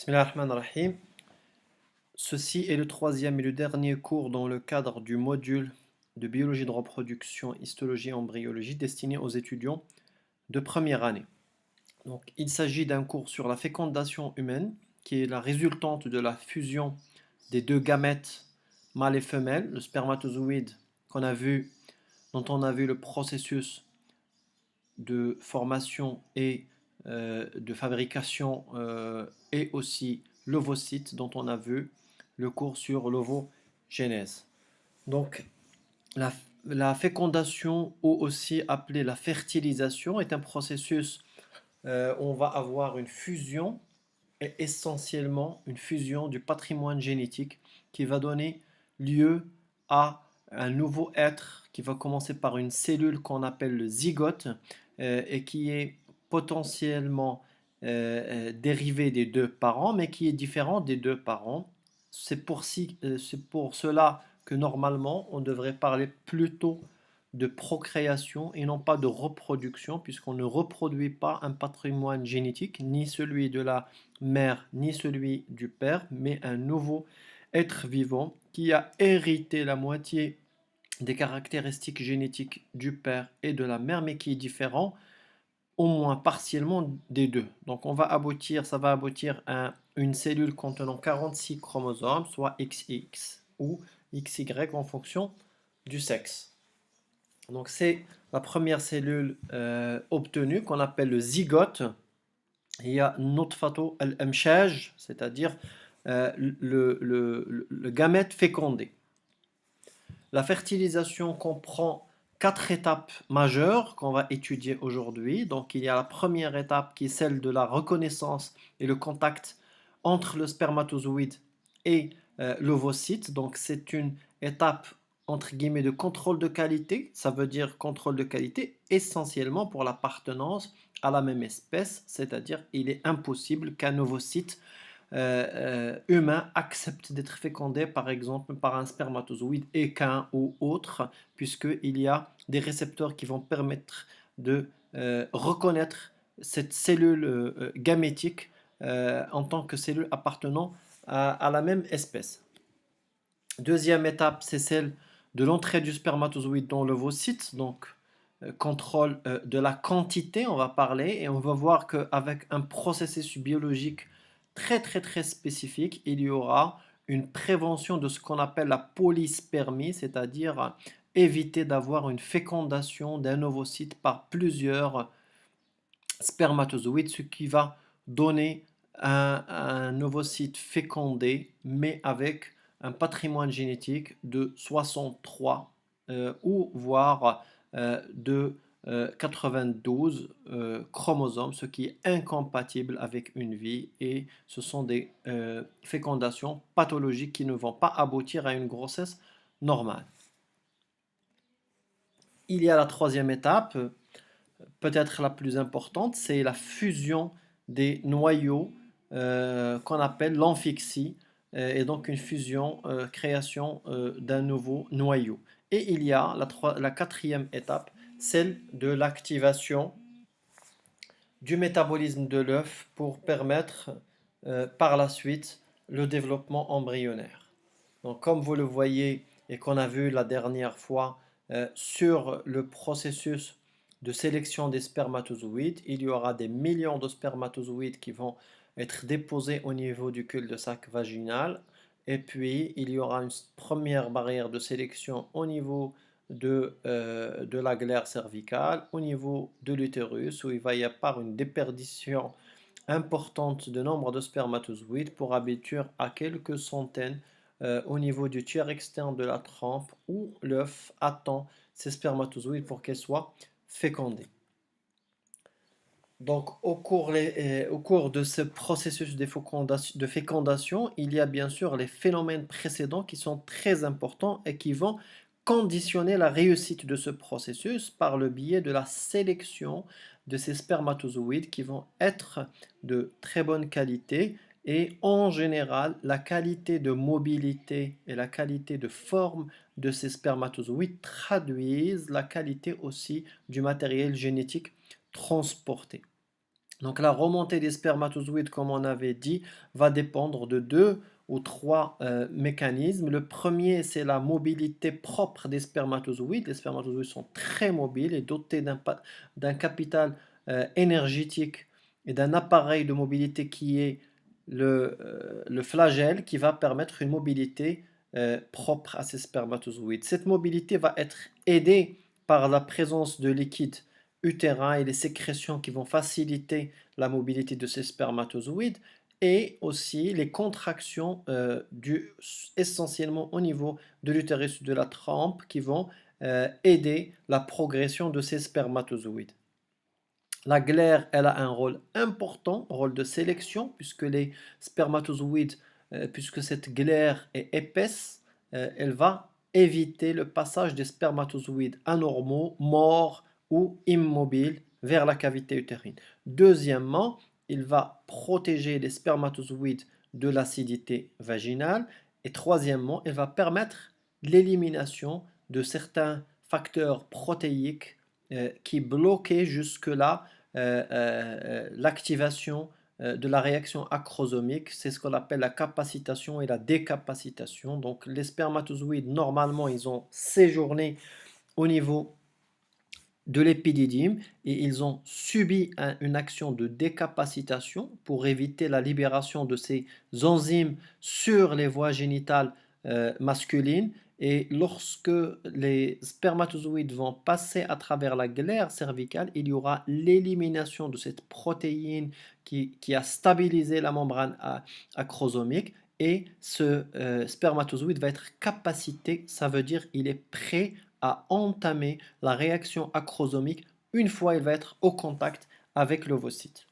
Bismillahirrahmanirrahim. Ceci est le troisième et le dernier cours dans le cadre du module de biologie de reproduction, histologie et embryologie destiné aux étudiants de première année. Donc, il s'agit d'un cours sur la fécondation humaine qui est la résultante de la fusion des deux gamètes mâle et femelle, le spermatozoïde dont on a vu le processus de formation et de fabrication et aussi l'ovocyte dont on a vu le cours sur l'ovogénèse. Donc la, la fécondation ou aussi appelée la fertilisation est un processus où on va avoir une fusion et essentiellement une fusion du patrimoine génétique qui va donner lieu à un nouveau être qui va commencer par une cellule qu'on appelle le zygote et qui est potentiellement dérivé des deux parents, mais qui est différent des deux parents. C'est pour cela que normalement on devrait parler plutôt de procréation et non pas de reproduction, puisqu'on ne reproduit pas un patrimoine génétique, ni celui de la mère, ni celui du père, mais un nouveau être vivant qui a hérité la moitié des caractéristiques génétiques du père et de la mère, mais qui est différent au moins partiellement des deux. Donc ça va aboutir à une cellule contenant 46 chromosomes, soit XX ou XY en fonction du sexe. Donc c'est la première cellule obtenue qu'on appelle le zygote. Il y a nutfatu al-amshaj, c'est-à-dire le gamète fécondé. La fertilisation comprend 4 étapes majeures qu'on va étudier aujourd'hui. Donc il y a la première étape qui est celle de la reconnaissance et le contact entre le spermatozoïde et l'ovocyte. Donc c'est une étape entre guillemets de contrôle de qualité. Ça veut dire contrôle de qualité essentiellement pour l'appartenance à la même espèce, c'est-à-dire il est impossible qu'un ovocyte humain accepte d'être fécondé par exemple par un spermatozoïde équin ou autre, puisqu'il y a des récepteurs qui vont permettre de reconnaître cette cellule gamétique en tant que cellule appartenant à la même espèce. Deuxième étape, c'est celle de l'entrée du spermatozoïde dans l'ovocyte, donc contrôle de la quantité, on va parler, et on va voir qu'avec un processus biologique très spécifique, il y aura une prévention de ce qu'on appelle la polyspermie, c'est-à-dire éviter d'avoir une fécondation d'un ovocyte par plusieurs spermatozoïdes, ce qui va donner un ovocyte fécondé, mais avec un patrimoine génétique de 63 ou voire de 92 chromosomes, ce qui est incompatible avec une vie et ce sont des fécondations pathologiques qui ne vont pas aboutir à une grossesse normale. Il y a la troisième étape, peut-être la plus importante, c'est la fusion des noyaux qu'on appelle l'amphixie, et donc une fusion, création d'un nouveau noyau. Et il y a la quatrième étape, celle de l'activation du métabolisme de l'œuf pour permettre par la suite le développement embryonnaire. Donc comme vous le voyez et qu'on a vu la dernière fois sur le processus de sélection des spermatozoïdes, il y aura des millions de spermatozoïdes qui vont être déposés au niveau du cul-de-sac vaginal et puis il y aura une première barrière de sélection au niveau de la glaire cervicale, au niveau de l'utérus, où il va y avoir une déperdition importante de nombre de spermatozoïdes pour aboutir à quelques centaines au niveau du tiers externe de la trompe où l'œuf attend ces spermatozoïdes pour qu'elles soient fécondées. Donc, au cours de ce processus de fécondation, il y a bien sûr les phénomènes précédents qui sont très importants et qui vont conditionner la réussite de ce processus par le biais de la sélection de ces spermatozoïdes qui vont être de très bonne qualité et en général, la qualité de mobilité et la qualité de forme de ces spermatozoïdes traduisent la qualité aussi du matériel génétique transporté. Donc la remontée des spermatozoïdes, comme on avait dit, va dépendre de deux ou trois mécanismes. Le premier, c'est la mobilité propre des spermatozoïdes. Les spermatozoïdes sont très mobiles et dotés d'un capital énergétique et d'un appareil de mobilité qui est le flagelle, qui va permettre une mobilité propre à ces spermatozoïdes. Cette mobilité va être aidée par la présence de liquide utérin et les sécrétions qui vont faciliter la mobilité de ces spermatozoïdes et aussi les contractions essentiellement au niveau de l'utérus de la trempe qui vont aider la progression de ces spermatozoïdes. La glaire, elle a un rôle important, rôle de sélection, puisque les spermatozoïdes, puisque cette glaire est épaisse, elle va éviter le passage des spermatozoïdes anormaux, morts ou immobiles vers la cavité utérine. Deuxièmement, il va protéger les spermatozoïdes de l'acidité vaginale. Et troisièmement, il va permettre l'élimination de certains facteurs protéiques qui bloquait jusque-là l'activation de la réaction acrosomique. C'est ce qu'on appelle la capacitation et la décapacitation. Donc les spermatozoïdes, normalement, ils ont séjourné au niveau de l'épididyme et ils ont subi une action de décapacitation pour éviter la libération de ces enzymes sur les voies génitales masculines. Et lorsque les spermatozoïdes vont passer à travers la glaire cervicale, il y aura l'élimination de cette protéine qui a stabilisé la membrane acrosomique et ce spermatozoïde va être capacité, ça veut dire il est prêt à entamer la réaction acrosomique une fois il va être au contact avec l'ovocyte.